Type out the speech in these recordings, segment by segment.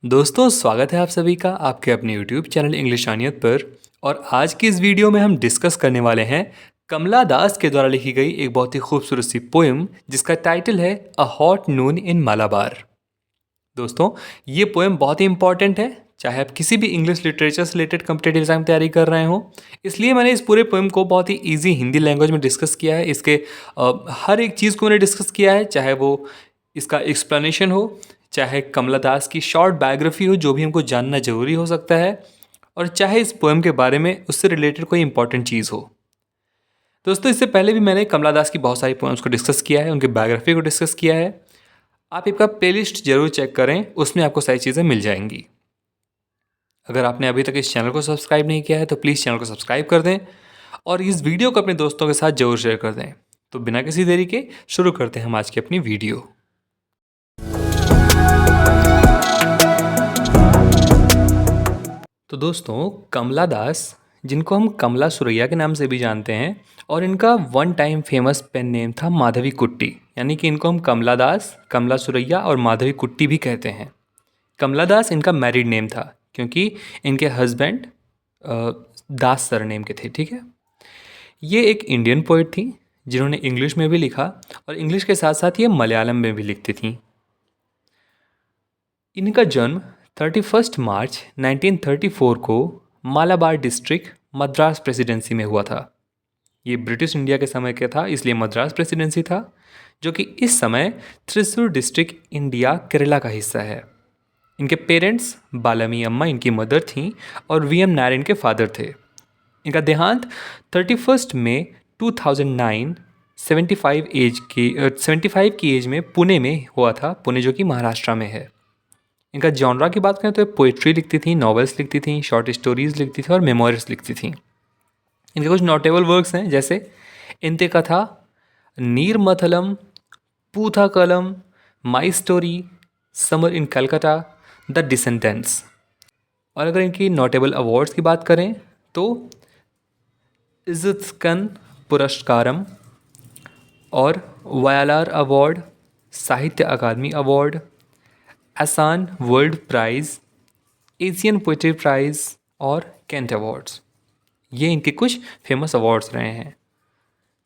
दोस्तों स्वागत है आप सभी का आपके अपने YouTube चैनल इंग्लिशानियत पर। और आज की इस वीडियो में हम डिस्कस करने वाले हैं कमला दास के द्वारा लिखी गई एक बहुत ही खूबसूरत सी पोएम जिसका टाइटल है a hot noon in Malabar. दोस्तों ये पोएम बहुत ही इंपॉर्टेंट है, चाहे आप किसी भी इंग्लिश लिटरेचर से रिलेटेड कम्पिटेटिव एग्जाम तैयारी कर रहे हो। इसलिए मैंने इस पूरे पोएम को बहुत ही ईजी हिंदी लैंग्वेज में डिस्कस किया है। इसके हर एक चीज़ को मैंने डिस्कस किया है, चाहे वो इसका एक्सप्लेनेशन हो, चाहे कमला दास की शॉर्ट बायोग्राफी हो जो भी हमको जानना ज़रूरी हो सकता है, और चाहे इस पोएम के बारे में उससे रिलेटेड कोई इंपॉर्टेंट चीज़ हो। दोस्तों इससे पहले भी मैंने कमला दास की बहुत सारी पोएम्स को डिस्कस किया है, उनकी बायोग्राफी को डिस्कस किया है। आप इसका प्लेलिस्ट जरूर चेक करें, उसमें आपको सारी चीज़ें मिल जाएंगी। अगर आपने अभी तक इस चैनल को सब्सक्राइब नहीं किया है तो प्लीज़ चैनल को सब्सक्राइब कर दें और इस वीडियो को अपने दोस्तों के साथ जरूर शेयर कर दें। तो बिना किसी देरी के शुरू करते हैं हम आज की अपनी वीडियो। तो दोस्तों कमला दास, जिनको हम कमला सुरैया के नाम से भी जानते हैं, और इनका one time famous pen name था माधवी कुट्टी, यानी कि इनको हम कमला दास, कमला सुरैया और माधवी कुट्टी भी कहते हैं। कमला दास इनका मैरिड नेम था क्योंकि इनके हस्बैंड दास सरनेम के थे, ठीक है। ये एक इंडियन पोइट थी जिन्होंने इंग्लिश में भी लिखा और इंग्लिश के साथ साथ ये मलयालम में भी लिखती थी। इनका जन्म 31 मार्च 1934 को मालाबार डिस्ट्रिक्ट मद्रास प्रेसिडेंसी में हुआ था। ये ब्रिटिश इंडिया के समय का था, इसलिए मद्रास प्रेसिडेंसी था, जो कि इस समय थ्रिसुर डिस्ट्रिक्ट इंडिया केरला का हिस्सा है। इनके पेरेंट्स बालामी अम्मा इनकी मदर थीं और वी एम नायर इनके फादर थे। इनका देहांत 31 मई 2009 75 की एज में पुणे में हुआ था, पुणे जो कि महाराष्ट्र में है। इनका जॉनरा की बात करें तो पोइट्री लिखती थी, नॉवेल्स लिखती थी, शॉर्ट स्टोरीज लिखती थी और मेमोरीज लिखती थी। इनके कुछ नोटेबल वर्क्स हैं जैसे इंते कथा, नीरमथलम, पूथा कलम, my story, summer in Calcutta, the descendants. और अगर इनकी नोटेबल अवार्ड्स की बात करें तो इज़्ज़तकन पुरस्कारम और Vayalar award, Sahitya Akademi award, Asan world prize, Asian poetry prize और केंट अवार्ड्स, ये इनके कुछ फेमस अवार्ड्स रहे हैं।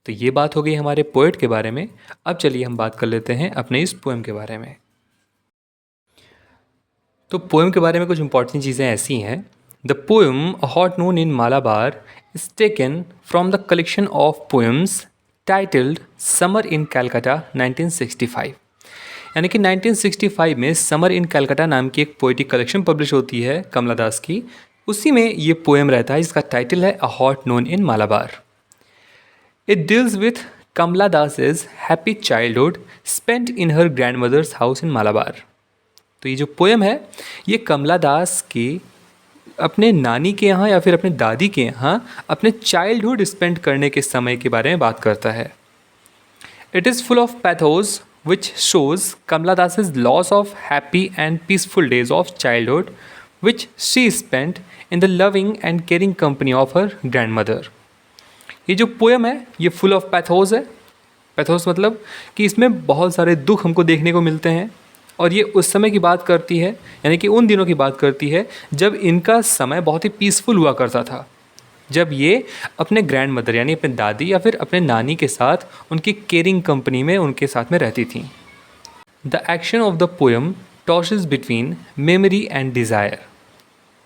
तो ये बात हो गई हमारे पोएट के बारे में। अब चलिए हम बात कर लेते हैं अपने इस पोएम के बारे में। तो पोएम के बारे में कुछ इंपॉर्टेंट चीज़ें ऐसी हैं। The poem a hot noon in Malabar is taken from the collection of poems titled summer in Calcutta 1965। यानी कि 1965 में समर इन कैलकाटा नाम की एक पोइट्री कलेक्शन पब्लिश होती है कमला दास की। उसी में ये पोएम रहता है जिसका टाइटल है a hot noon in Malabar. It deals with Kamala Das's happy childhood spent in her grandmother's house in Malabar. तो ये जो पोएम है ये कमला दास के अपने नानी के यहाँ या फिर अपने दादी के यहाँ अपने चाइल्डहुड स्पेंड करने के समय के बारे में बात करता है। It is full of pathos which shows Kamala Das's loss of happy and peaceful days of childhood which she spent in the loving and caring company of her grandmother। ये जो पोएम है ये फुल ऑफ पैथोस है। Pathos मतलब कि इसमें बहुत सारे दुख हमको देखने को मिलते हैं और ये उस समय की बात करती है, यानी कि उन दिनों की बात करती है जब इनका समय बहुत ही पीसफुल हुआ करता था, जब ये अपने ग्रैंड मदर यानी अपने दादी या फिर अपने नानी के साथ उनकी केयरिंग कंपनी में उनके साथ में रहती थी। The action of the poem tosses between memory and desire.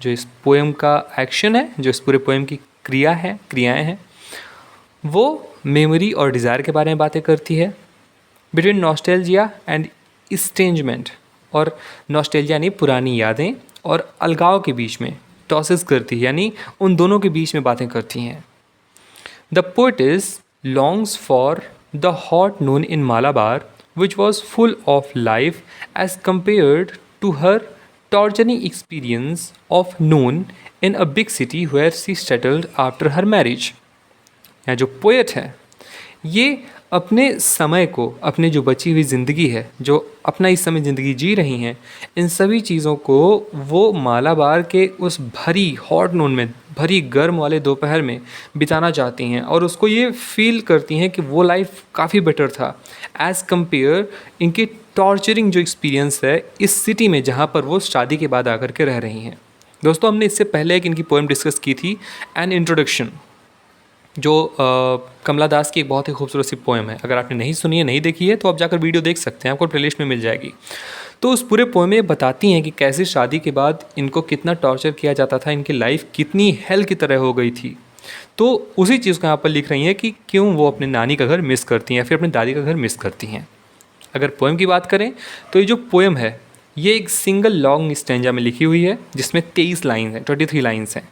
जो इस पोएम का एक्शन है, जो इस पूरे पोएम की क्रियाएं हैं, वो मेमोरी और डिज़ायर के बारे में बातें करती है। बिटवीन नॉस्टैल्जिया एंड इस्ट्रेंजमेंट, और नॉस्टैल्जिया यानी पुरानी यादें और अलगाव के बीच में टॉसेस करती है, यानी उन दोनों के बीच में बातें करती हैं। The poetess longs for the hot noon in Malabar which was full of life as compared to her torturing experience of noon in a big city where she settled after her marriage. यहाँ जो poet है ये अपने समय को, अपने जो बची हुई ज़िंदगी है, जो अपना इस समय ज़िंदगी जी रही हैं, इन सभी चीज़ों को वो मालाबार के उस भरी हॉट नून में, भरी गर्म वाले दोपहर में बिताना चाहती हैं और उसको ये फील करती हैं कि वो लाइफ काफ़ी बेटर था एज़ कम्पेयर इनके टॉर्चरिंग जो एक्सपीरियंस है इस सिटी में जहाँ पर वो शादी के बाद आकर के रह रही हैं। दोस्तों हमने इससे पहले एक इनकी पोएम डिस्कस की थी, एन इंट्रोडक्शन, जो कमला दास की एक बहुत ही खूबसूरत सी पोएम है। अगर आपने नहीं सुनी है, नहीं देखी है, तो आप जाकर वीडियो देख सकते हैं, आपको प्लेलिस्ट में मिल जाएगी। तो उस पूरे पोएम में बताती हैं कि कैसे शादी के बाद इनको कितना टॉर्चर किया जाता था, इनकी लाइफ कितनी हेल की तरह हो गई थी। तो उसी चीज़ को यहाँ पर लिख रही हैं कि क्यों वो अपने नानी का घर मिस करती हैं, फिर अपनी दादी का घर मिस करती हैं। अगर पोएम की बात करें तो ये जो पोएम है ये एक सिंगल लॉन्ग स्टैंजा में लिखी हुई है, जिसमें 23 लाइन है, 23 लाइन्स हैं।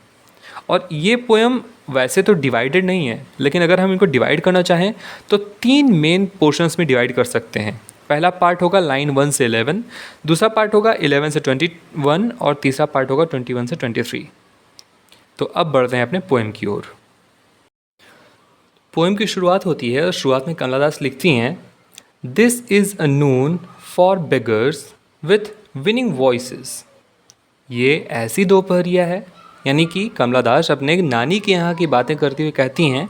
और ये पोएम वैसे तो डिवाइडेड नहीं है, लेकिन अगर हम इनको डिवाइड करना चाहें तो 3 मेन पोर्शंस में डिवाइड कर सकते हैं। पहला पार्ट होगा लाइन 1 से 11, दूसरा पार्ट होगा 11 से 21 और तीसरा पार्ट होगा 21 से 23। तो अब बढ़ते हैं अपने पोएम की ओर। पोएम की शुरुआत होती है और शुरुआत में कमला दास लिखती हैं, this is a Noon for beggars with winning voices. ये ऐसी दोपहरिया है, यानी कि कमला दास अपने नानी के यहाँ की बातें करती हुई कहती हैं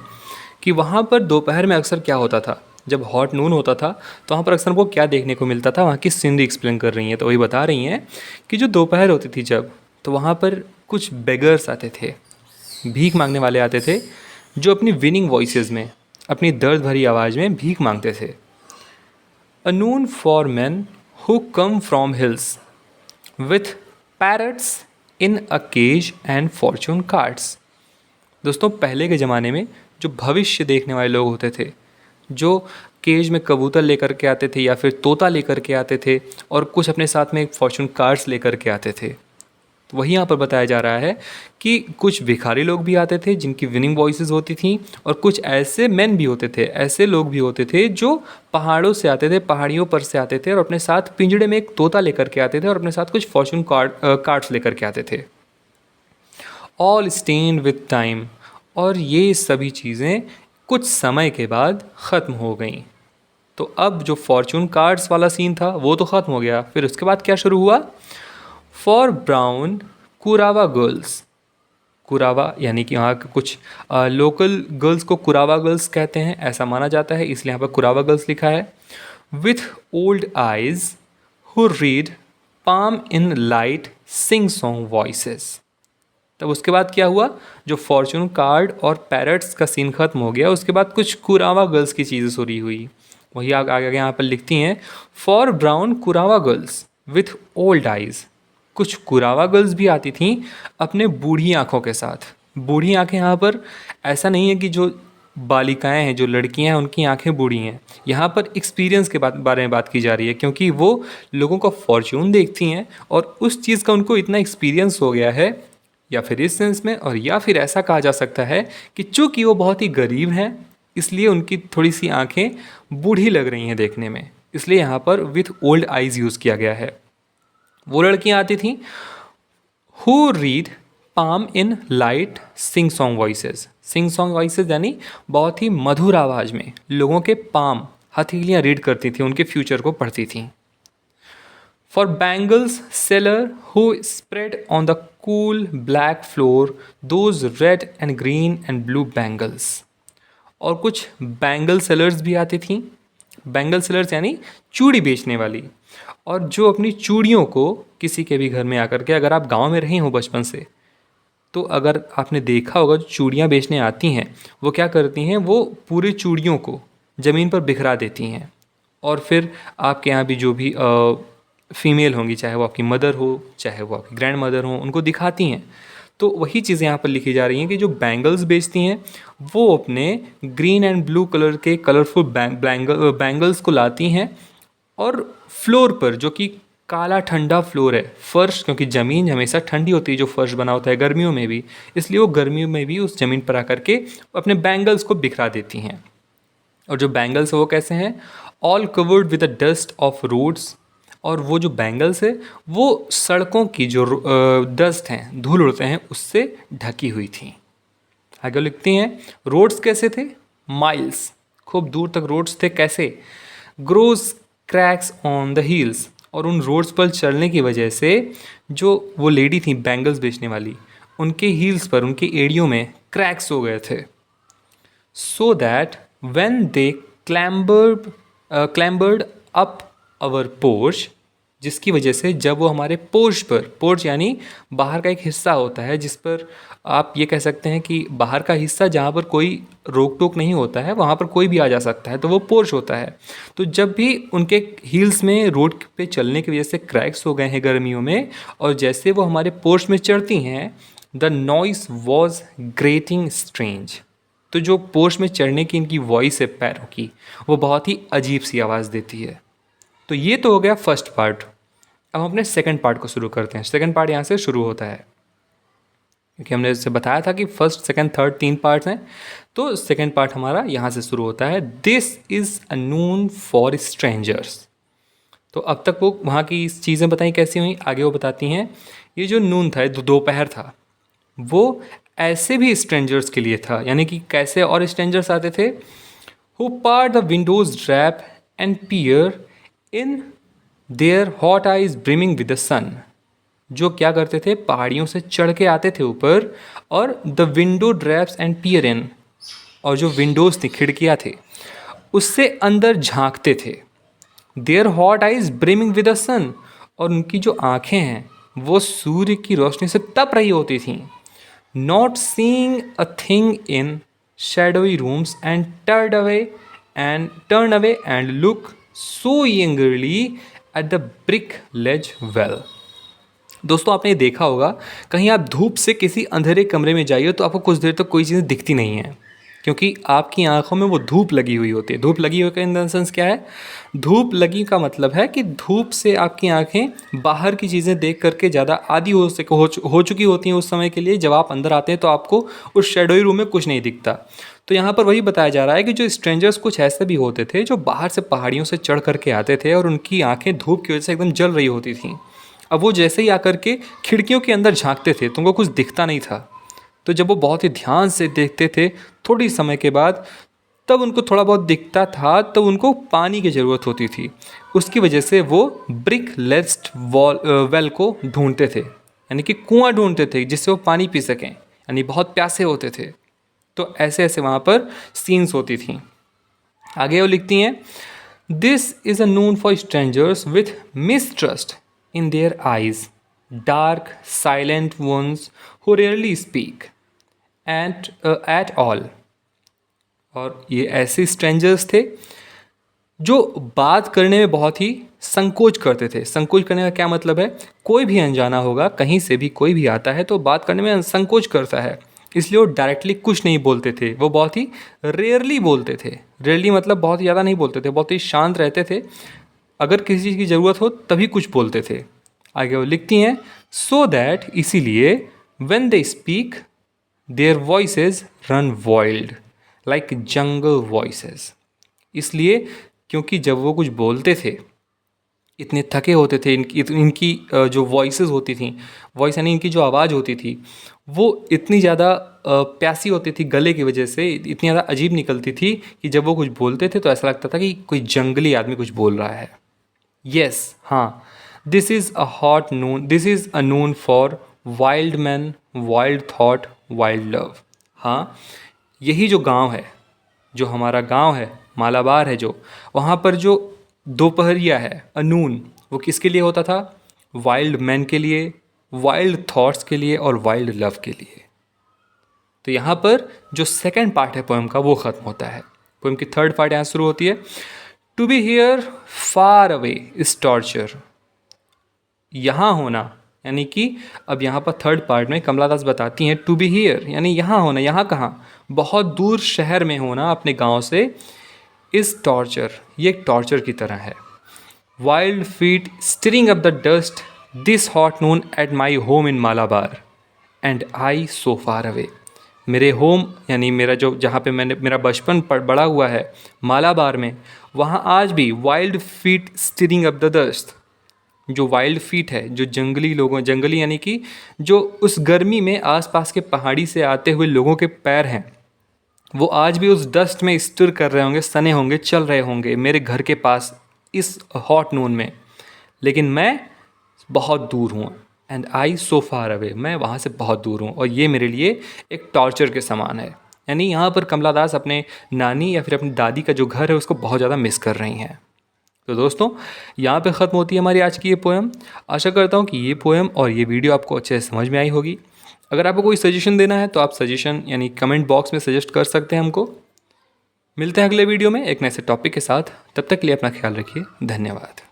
कि वहाँ पर दोपहर में अक्सर क्या होता था, जब हॉट नून होता था तो वहाँ पर अक्सर वो क्या देखने को मिलता था, वहाँ की सीनरी एक्सप्लेन कर रही हैं। तो वही बता रही हैं कि जो दोपहर होती थी जब, तो वहाँ पर कुछ बेगर्स आते थे, भीख मांगने वाले आते थे, जो अपनी विनिंग वॉइसेस में, अपनी दर्द भरी आवाज़ में भीख मांगते थे। अ नून for men who come from hills with parrots in a cage and fortune cards। दोस्तों पहले के ज़माने में जो भविष्य देखने वाले लोग होते थे, जो केज में कबूतर लेकर के आते थे या फिर तोता लेकर के आते थे, और कुछ अपने साथ में फॉर्चून कार्ड्स लेकर के आते थे। तो वही यहाँ पर बताया जा रहा है कि कुछ भिखारी लोग भी आते थे जिनकी विनिंग वॉइसेस होती थी, और कुछ ऐसे मैन भी होते थे, ऐसे लोग भी होते थे जो पहाड़ों से आते थे, पहाड़ियों पर से आते थे, और अपने साथ पिंजड़े में एक तोता लेकर के आते थे, और अपने साथ कुछ फॉर्चून कार्ड्स लेकर के आते थे। ऑल स्टेन विथ टाइम, और ये सभी चीज़ें कुछ समय के बाद ख़त्म हो गई। तो अब जो फॉर्चून कार्ड्स वाला सीन था वो तो ख़त्म हो गया, फिर उसके बाद क्या शुरू हुआ, फॉर ब्राउन कुरावा गर्ल्स। कुरावा यानी कि यहाँ के कुछ लोकल गर्ल्स को कुरावा गर्ल्स कहते हैं, ऐसा माना जाता है, इसलिए यहाँ पर कुरावा गर्ल्स लिखा है। With old eyes who read palm in light sing song voices. तब उसके बाद क्या हुआ, जो फॉर्चून कार्ड और पैरट्स का सीन खत्म हो गया, उसके बाद कुछ कुरावा गर्ल्स की चीज़ें शुरू हुई। वही आगे यहाँ पर लिखती हैं, for brown Kurava girls with old eyes. कुछ कुरावा गर्ल्स भी आती थीं अपने बूढ़ी आँखों के साथ। बूढ़ी आँखें यहाँ पर ऐसा नहीं है कि जो बालिकाएं हैं, जो लड़कियां हैं, उनकी आंखें बूढ़ी हैं। यहाँ पर एक्सपीरियंस के बारे में बात की जा रही है, क्योंकि वो लोगों का फॉर्च्यून देखती हैं और उस चीज़ का उनको इतना एक्सपीरियंस हो गया है, या फिर इस सेंस में, और या फिर ऐसा कहा जा सकता है कि चूँकि वो बहुत ही गरीब हैं इसलिए उनकी थोड़ी सी आंखें बूढ़ी लग रही हैं देखने में, इसलिए यहाँ पर विथ ओल्ड आइज़ यूज़ किया गया है। वो लड़कियाँ आती थीं who read palm in light sing song voices. Sing song voices यानी बहुत ही मधुर आवाज़ में लोगों के पाम, हथेलियाँ रीड करती थी, उनके फ्यूचर को पढ़ती थीं। For bangles seller who spread on the cool black floor those red and green and blue bangles. और कुछ बैंगल सेलर्स भी आती थीं। बैंगल सेलर्स यानी चूड़ी बेचने वाली, और जो अपनी चूड़ियों को किसी के भी घर में आकर के, अगर आप गांव में रहे हो बचपन से, तो अगर आपने देखा होगा जो चूड़ियाँ बेचने आती हैं वो क्या करती हैं, वो पूरे चूड़ियों को ज़मीन पर बिखरा देती हैं, और फिर आपके यहाँ भी जो भी फीमेल होंगी, चाहे वो आपकी मदर हो चाहे वो आपकी ग्रैंड मदर हो, उनको दिखाती हैं। तो वही चीज़ें यहाँ पर लिखी जा रही हैं कि जो बैंगल्स बेचती हैं वो अपने ग्रीन एंड ब्लू कलर के कलरफुल बैंगल्स को लाती हैं, और फ्लोर पर, जो कि काला ठंडा फ्लोर है, फर्श, क्योंकि ज़मीन हमेशा ठंडी होती है जो फर्श बना होता है गर्मियों में भी, इसलिए वो गर्मियों में भी उस ज़मीन पर आकर के अपने बैंगल्स को बिखरा देती हैं। और जो बैंगल्स है वो कैसे हैं, all covered with the dust of roads. और वो जो बैंगल्स है वो सड़कों की जो डस्ट हैं, धूल उड़ते हैं, उससे ढकी हुई थी। आगे लिखती हैं, रोड्स कैसे थे, माइल्स, खूब दूर तक रोड्स थे, कैसे, grows cracks on the heels. और उन रोड्स पर चलने की वजह से जो वो लेडी थी बैंगल्स बेचने वाली, उनके हील्स पर, उनके एड़ियों में क्रैक्स हो गए थे। So that when they clambered up our porch, जिसकी वजह से जब वो हमारे पोर्च पर, पोर्च यानी बाहर का एक हिस्सा होता है जिस पर आप ये कह सकते हैं कि बाहर का हिस्सा जहाँ पर कोई रोक टोक नहीं होता है, वहाँ पर कोई भी आ जा सकता है, तो वो पोर्च होता है। तो जब भी उनके हील्स में रोड पे चलने की वजह से क्रैक्स हो गए हैं गर्मियों में, और जैसे वो हमारे पोर्च में चढ़ती हैं, the noise was grating strange. तो जो पोर्च में चढ़ने की इनकी वॉइस है पैरों की, वो बहुत ही अजीब सी आवाज़ देती है। तो ये तो हो गया फर्स्ट पार्ट। अब हम अपने सेकंड पार्ट को शुरू करते हैं। सेकंड पार्ट यहाँ से शुरू होता है, क्योंकि हमने इससे बताया था कि फर्स्ट सेकंड थर्ड 3 पार्ट्स हैं, तो सेकंड पार्ट हमारा यहाँ से शुरू होता है। This is a Noon for strangers. तो अब तक वो वहाँ की चीज़ें बताई कैसी हुई, आगे वो बताती हैं। ये जो नून था, दोपहर था, वो ऐसे भी स्ट्रेंजर्स के लिए था, यानी कि कैसे और स्ट्रेंजर्स आते थे, who pass the windows drop and peer in their hot eyes brimming with the sun. जो क्या करते थे, पहाड़ियों से चढ़ के आते थे ऊपर, और द विंडो ड्रैप्स एंड पियर इन, और जो विंडोज़ थी, खिड़कियाँ थे, उससे अंदर झांकते थे। Their hot eyes brimming with the sun, और उनकी जो आँखें हैं वो सूर्य की रोशनी से तप रही होती थीं। Not seeing a thing in shadowy rooms and turn away and look so longingly at the brick ledge well. दोस्तों, आपने देखा होगा, कहीं आप धूप से किसी अंधेरे कमरे में जाइए तो आपको कुछ देर तक कोई चीज़ दिखती नहीं है, क्योंकि आपकी आंखों में वो धूप लगी हुई होती है। धूप लगी हुई का इन द सेंस क्या है, धूप लगी का मतलब है कि धूप से आपकी आंखें बाहर की चीज़ें देख करके ज़्यादा आदी हो चुकी होती हैं उस समय के लिए। जब आप अंदर आते हैं तो आपको उस शेडोई रूम में कुछ नहीं दिखता। तो यहाँ पर वही बताया जा रहा है कि जो स्ट्रेंजर्स कुछ ऐसे भी होते थे जो बाहर से पहाड़ियों से चढ़ करके आते थे, और उनकी आंखें धूप की वजह से एकदम जल रही होती थीं। अब वो जैसे ही आकर के खिड़कियों के अंदर झांकते थे तो उनको कुछ दिखता नहीं था। तो जब वो बहुत ही ध्यान से देखते थे, थोड़ी समय के बाद तब उनको थोड़ा बहुत दिखता था, तो उनको पानी की ज़रूरत होती थी। उसकी वजह से वो ब्रिक लेस्ड वेल को ढूंढते थे, यानी कि कुआं ढूंढते थे जिससे वो पानी पी सकें, यानी बहुत प्यासे होते थे। तो ऐसे ऐसे वहाँ पर सीन्स होती थी। आगे वो लिखती हैं, this is a Noon for strangers with mistrust in their eyes, dark, silent ones who rarely speak and at all। और ये ऐसे स्ट्रेंजर्स थे जो बात करने में बहुत ही संकोच करते थे। संकोच करने का क्या मतलब है, कोई भी अनजाना होगा, कहीं से भी कोई भी आता है तो बात करने में संकोच करता है, इसलिए वो डायरेक्टली कुछ नहीं बोलते थे। वो बहुत ही रेयरली बोलते थे। रेयरली मतलब बहुत ज़्यादा नहीं बोलते थे, बहुत ही शांत रहते थे। अगर किसी चीज़ की ज़रूरत हो तभी कुछ बोलते थे। आगे वो लिखती हैं, सो दैट, इसीलिए, when they speak their voices run wild like jungle voices. इसलिए क्योंकि जब वो कुछ बोलते थे, इतने थके होते थे, इनकी जो वॉइसेस होती थी, वॉइस यानी इनकी जो आवाज़ होती थी, वो इतनी ज़्यादा प्यासी होती थी, गले की वजह से इतनी ज़्यादा अजीब निकलती थी कि जब वो कुछ बोलते थे तो ऐसा लगता था कि कोई जंगली आदमी कुछ बोल रहा है। यस, हाँ, this is a Noon for wild man, wild thought, wild love. हाँ, यही जो गांव है, जो हमारा गांव है, मालाबार है, जो वहाँ पर जो दोपहरिया है, अनून, वो किसके लिए होता था, वाइल्ड मैन के लिए, वाइल्ड थॉट्स के लिए और वाइल्ड लव के लिए। तो यहाँ पर जो सेकंड पार्ट है पोएम का वो ख़त्म होता है। पोएम की थर्ड पार्ट यहाँ शुरू होती है। To be here far away is torture. यहाँ होना, यानी कि अब यहाँ पर थर्ड पार्ट में कमला दास बताती हैं, टू बी हियर यानी यहाँ होना। यहाँ कहाँ, बहुत दूर शहर में होना अपने गांव से, इज़ टॉर्चर, ये एक टॉर्चर की तरह है। Wild feet stirring up the dust this hot Noon at my home in Malabar and I so far away. मेरे होम यानी मेरा जो जहाँ पे मैंने मेरा बचपन बड़ा हुआ है, मालाबार में, वहाँ आज भी wild feet stirring up the dust, जो वाइल्ड फीट है, जो जंगली लोगों, जंगली यानी कि जो उस गर्मी में आसपास के पहाड़ी से आते हुए लोगों के पैर हैं, वो आज भी उस डस्ट में स्टिर कर रहे होंगे, सने होंगे, चल रहे होंगे मेरे घर के पास इस हॉट नून में। लेकिन मैं बहुत दूर हूँ, and I so far away, मैं वहाँ से बहुत दूर हूँ, और ये मेरे लिए एक टॉर्चर के समान है। यानी यहाँ पर कमला दास अपने नानी या फिर अपनी दादी का जो घर है उसको बहुत ज़्यादा मिस कर रही हैं। तो दोस्तों यहाँ पे ख़त्म होती है हमारी आज की ये पोएम। आशा करता हूँ कि ये पोएम और ये वीडियो आपको अच्छे से समझ में आई होगी। अगर आपको कोई सजेशन देना है तो आप सजेशन यानी कमेंट बॉक्स में सजेस्ट कर सकते हैं हमको। मिलते हैं अगले वीडियो में एक नए से टॉपिक के साथ। तब तक के लिए अपना ख्याल रखिए। धन्यवाद।